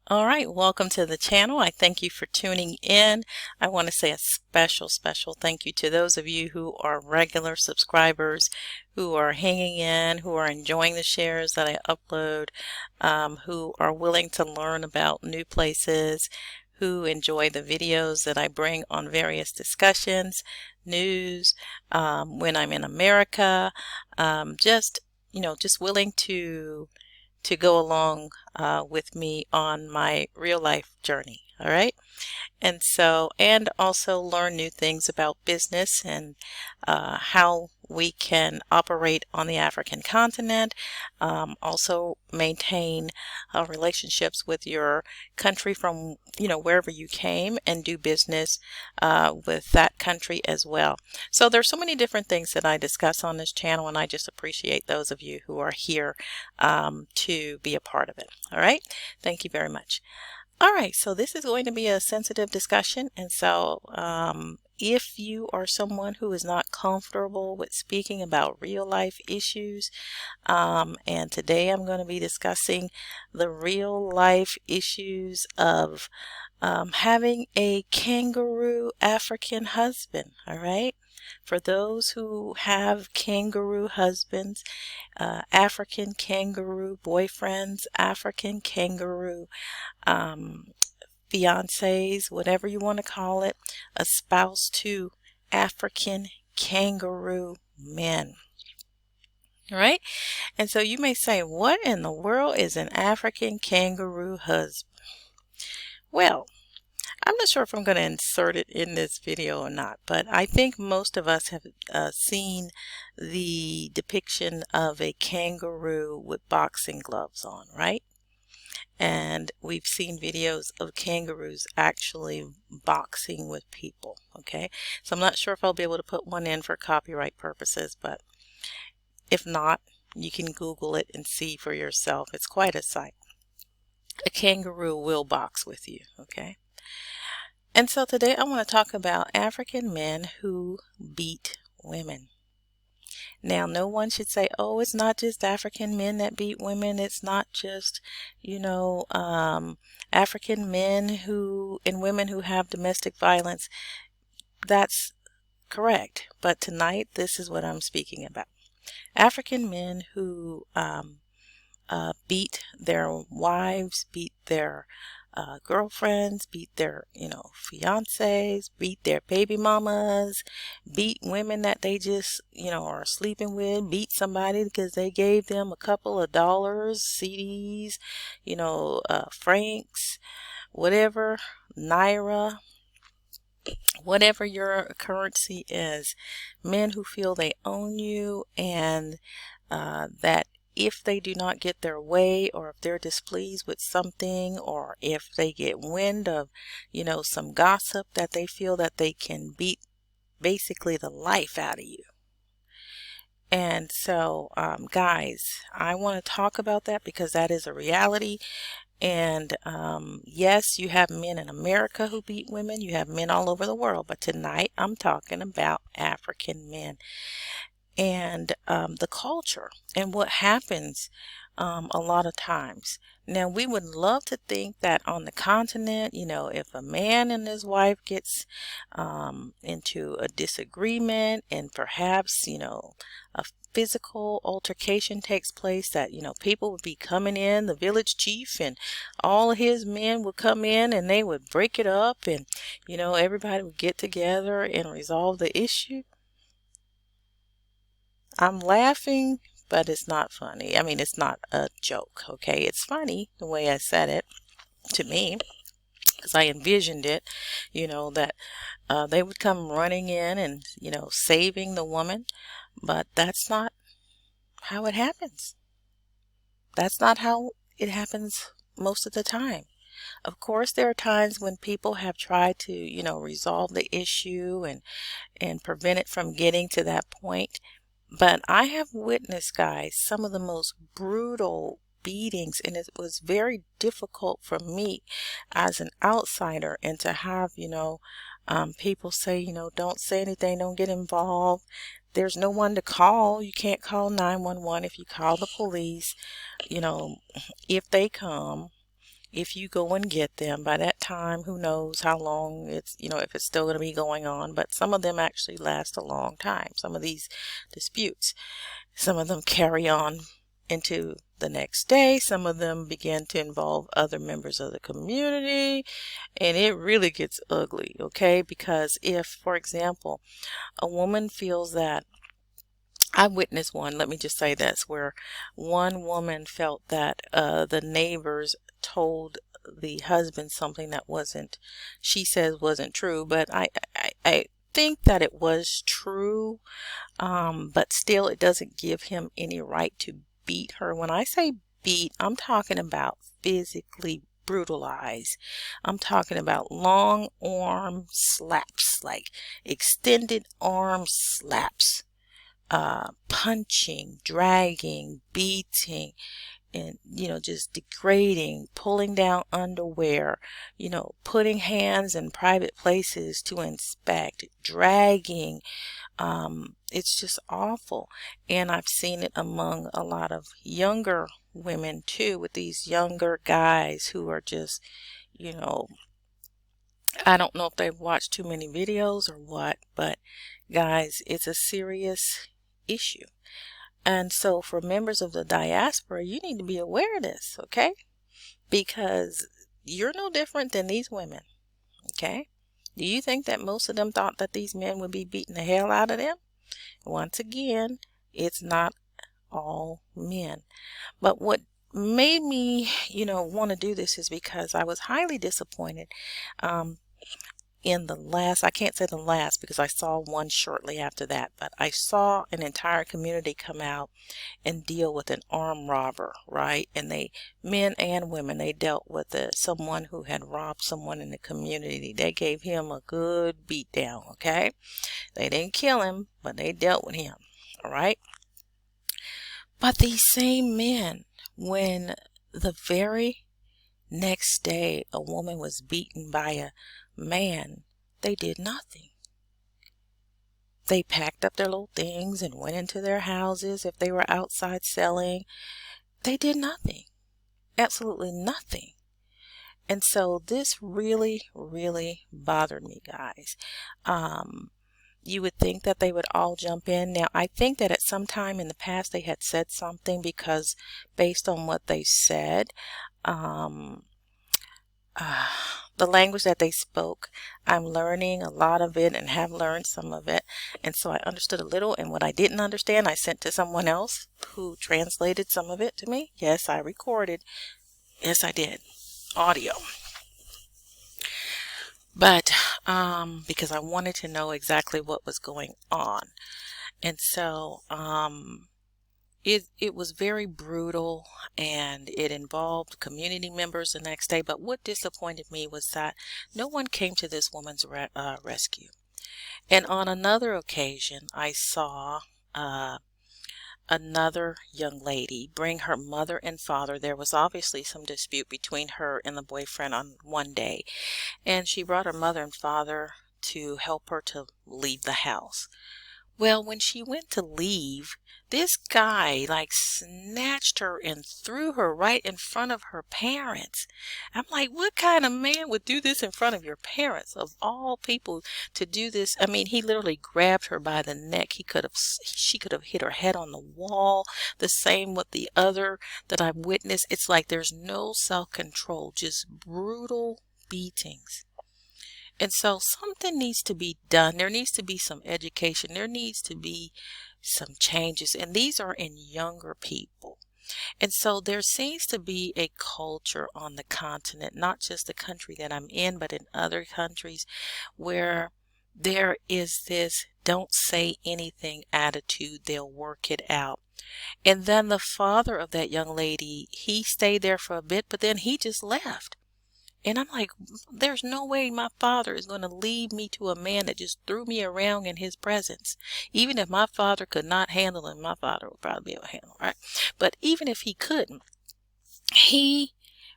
All right, welcome to the channel. I thank you for tuning in. I want to say a special thank you to those of you who are regular subscribers, who are hanging in, who are enjoying the shares that I upload, who are willing to learn about new places, who enjoy the videos that I bring on various discussions, news, when I'm in America, just willing to go along with me on my real life journey. All right. And also learn new things about business and how we can operate on the African continent. Also maintain relationships with your country from, wherever you came, and do business with that country as well. So there's so many different things that I discuss on this channel, and I just appreciate those of you who are here to be a part of it. All right. Thank you very much. All right, so this is going to be a sensitive discussion, and so if you are someone who is not comfortable with speaking about real life issues, and today I'm going to be discussing the real life issues of having a kangaroo African husband, all right? For those who have kangaroo husbands, African kangaroo boyfriends, African kangaroo fiancés, whatever you want to call it, a spouse to African kangaroo men. All right. And so you may say, what in the world is an African kangaroo husband? Well, I'm not sure if I'm going to insert it in this video or not, but I think most of us have seen the depiction of a kangaroo with boxing gloves on, right? And we've seen videos of kangaroos actually boxing with people. Okay, so I'm not sure if I'll be able to put one in for copyright purposes, but if not, you can Google it and see for yourself. It's quite a sight. A kangaroo will box with you. Okay, and so today I want to talk about African men who beat women. Now, no one should say, oh, it's not just African men that beat women. It's not just, African men and women who have domestic violence. That's correct. But tonight, this is what I'm speaking about. African men who beat their wives, beat their girlfriends, beat their, fiancés, beat their baby mamas, beat women that they just, are sleeping with, beat somebody because they gave them a couple of dollars, CDs, francs, whatever, naira, whatever your currency is. Men who feel they own you, and that if they do not get their way, or if they're displeased with something, or if they get wind of, some gossip, that they feel that they can beat basically the life out of you. And so, guys, I want to talk about that because that is a reality. And yes, you have men in America who beat women. You have men all over the world. But tonight I'm talking about African men and the culture and what happens a lot of times. Now, we would love to think that on the continent, if a man and his wife gets into a disagreement, and perhaps, a physical altercation takes place, that, people would be coming in, the village chief and all of his men would come in and they would break it up, and, everybody would get together and resolve the issue. I'm laughing, but it's not funny. I mean, it's not a joke, okay? It's funny the way I said it to me, because I envisioned it, that they would come running in and, saving the woman. But that's not how it happens. That's not how it happens most of the time. Of course, there are times when people have tried to, resolve the issue and prevent it from getting to that point. But I have witnessed, guys, some of the most brutal beatings, and it was very difficult for me as an outsider, and to have, people say, don't say anything, don't get involved. There's no one to call. You can't call 911. If you call the police, if they come, if you go and get them, by that time, who knows how long it's, if it's still going to be going on. But some of them actually last a long time. Some of these disputes, some of them carry on into the next day. Some of them begin to involve other members of the community, and it really gets ugly, okay? Because if, for example, a woman feels that, I witnessed one, let me just say this, where one woman felt that the neighbors told the husband something that she says wasn't true, but I think that it was true, but still it doesn't give him any right to beat her. When I say beat, I'm talking about physically brutalize. I'm talking about long arm slaps, like extended arm slaps, punching, dragging, beating, and just degrading, pulling down underwear, putting hands in private places to inspect, dragging. It's just awful. And I've seen it among a lot of younger women too, with these younger guys who are just, I don't know if they've watched too many videos or what, but guys, it's a serious issue. And so for members of the diaspora, you need to be aware of this, okay? Because you're no different than these women, okay? Do you think that most of them thought that these men would be beating the hell out of them? Once again, it's not all men. But what made me, want to do this is because I was highly disappointed in the last, I can't say the last because I saw one shortly after that, but I saw an entire community come out and deal with an armed robber, right? And men and women, they dealt with someone who had robbed someone in the community. They gave him a good beat down, okay? They didn't kill him, but they dealt with him, all right? But these same men, when the very next day a woman was beaten by a man, they did nothing. They packed up their little things and went into their houses. If they were outside selling, they did nothing. Absolutely nothing. And so this really, really bothered me, guys. You would think that they would all jump in. Now, I think that at some time in the past they had said something, because based on what they said, the language that they spoke, I'm learning a lot of it and have learned some of it. And so I understood a little, and what I didn't understand, I sent to someone else who translated some of it to me. Yes, I recorded. Yes, I did. Audio. But because I wanted to know exactly what was going on. And so it was very brutal, and it involved community members the next day. But what disappointed me was that no one came to this woman's rescue. And on another occasion, I saw another young lady bring her mother and father. There was obviously some dispute between her and the boyfriend on one day, and she brought her mother and father to help her to leave the house. Well, when she went to leave, this guy snatched her and threw her right in front of her parents. I'm like, what kind of man would do this in front of your parents? Of all people to do this. I mean, he literally grabbed her by the neck. She could have hit her head on the wall. The same with the other that I've witnessed. It's like there's no self-control, just brutal beatings. And so something needs to be done. There needs to be some education. There needs to be some changes. And these are in younger people. And so there seems to be a culture on the continent, not just the country that I'm in, but in other countries, where there is this don't say anything attitude. They'll work it out. And then the father of that young lady, he stayed there for a bit, but then he just left. And I'm like, there's no way my father is going to leave me to a man that just threw me around in his presence. Even if my father could not handle him, my father would probably be able to handle, right? But even if he couldn't, he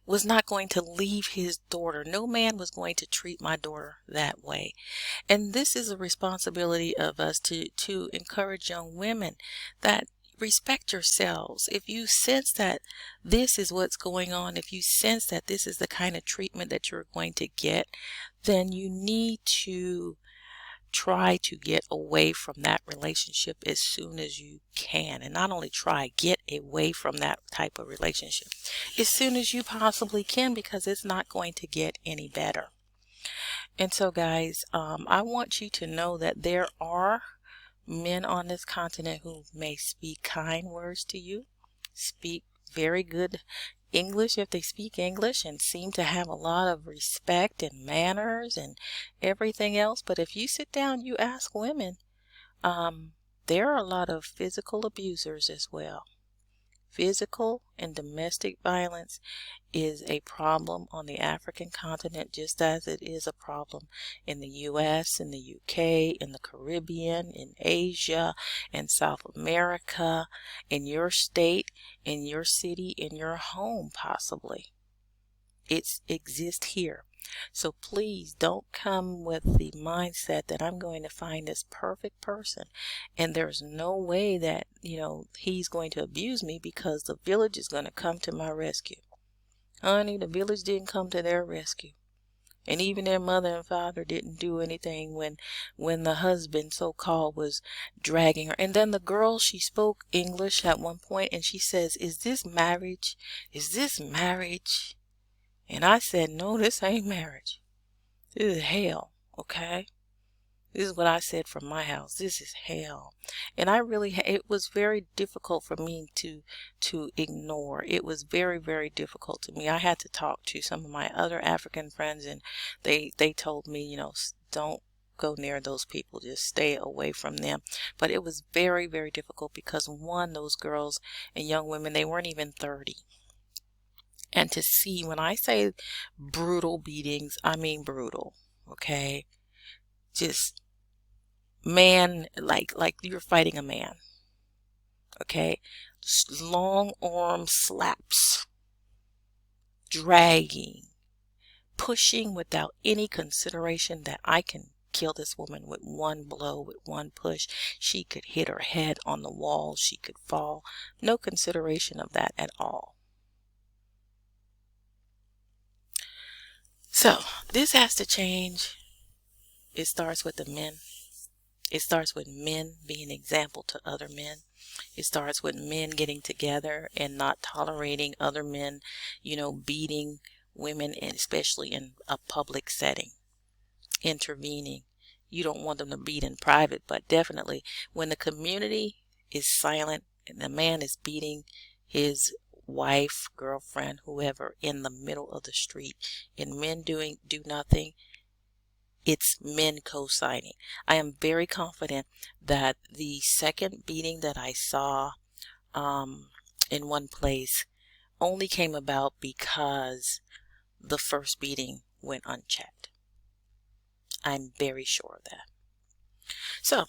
was not going to leave his daughter. No man was going to treat my daughter that way. And this is a responsibility of us to encourage young women that respect yourselves. If you sense that this is what's going on, if you sense that this is the kind of treatment that you're going to get, then you need to try to get away from that relationship as soon as you can. And not only try, get away from that type of relationship as soon as you possibly can, because it's not going to get any better. And so guys, I want you to know that there are men on this continent who may speak kind words to you, speak very good English if they speak English, and seem to have a lot of respect and manners and everything else. But if you sit down, you ask women, there are a lot of physical abusers as well. Physical and domestic violence is a problem on the African continent, just as it is a problem in the US, in the UK, in the Caribbean, in Asia, in South America, in your state, in your city, in your home possibly. It exists here. So please don't come with the mindset that I'm going to find this perfect person and there's no way that, he's going to abuse me because the village is going to come to my rescue. Honey, the village didn't come to their rescue. And even their mother and father didn't do anything when the husband, so-called, was dragging her. And then the girl, she spoke English at one point and she says, "Is this marriage? Is this marriage?" And I said, "No, this ain't marriage. This is hell, okay? This is what I said from my house. This is hell." And it was very difficult for me to ignore. It was very, very difficult to me. I had to talk to some of my other African friends, and they told me, don't go near those people. Just stay away from them. But it was very, very difficult because, one, those girls and young women, they weren't even 30. And to see, when I say brutal beatings, I mean brutal, okay? Just man, like you're fighting a man, okay? Just long arm slaps, dragging, pushing without any consideration that I can kill this woman with one blow, with one push. She could hit her head on the wall, she could fall. No consideration of that at all. So this has to change. It starts with the men. It starts with men being an example to other men. It starts with men getting together and not tolerating other men, beating women, and especially in a public setting, intervening. You don't want them to beat in private, but definitely when the community is silent and the man is beating his wife, girlfriend, whoever in the middle of the street, and men do nothing, it's men co-signing. I am very confident that the second beating that I saw in one place only came about because the first beating went unchecked. I'm very sure of that. So,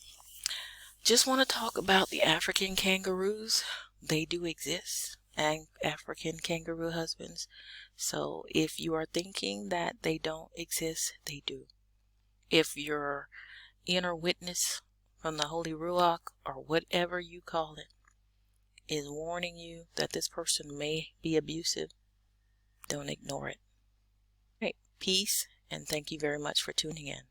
just want to talk about the African kangaroos. They do exist, and African kangaroo husbands. So if you are thinking that they don't exist, they do. If your inner witness from the Holy Ruach, or whatever you call it, is warning you that this person may be abusive, don't ignore it. Right. Peace, and thank you very much for tuning in.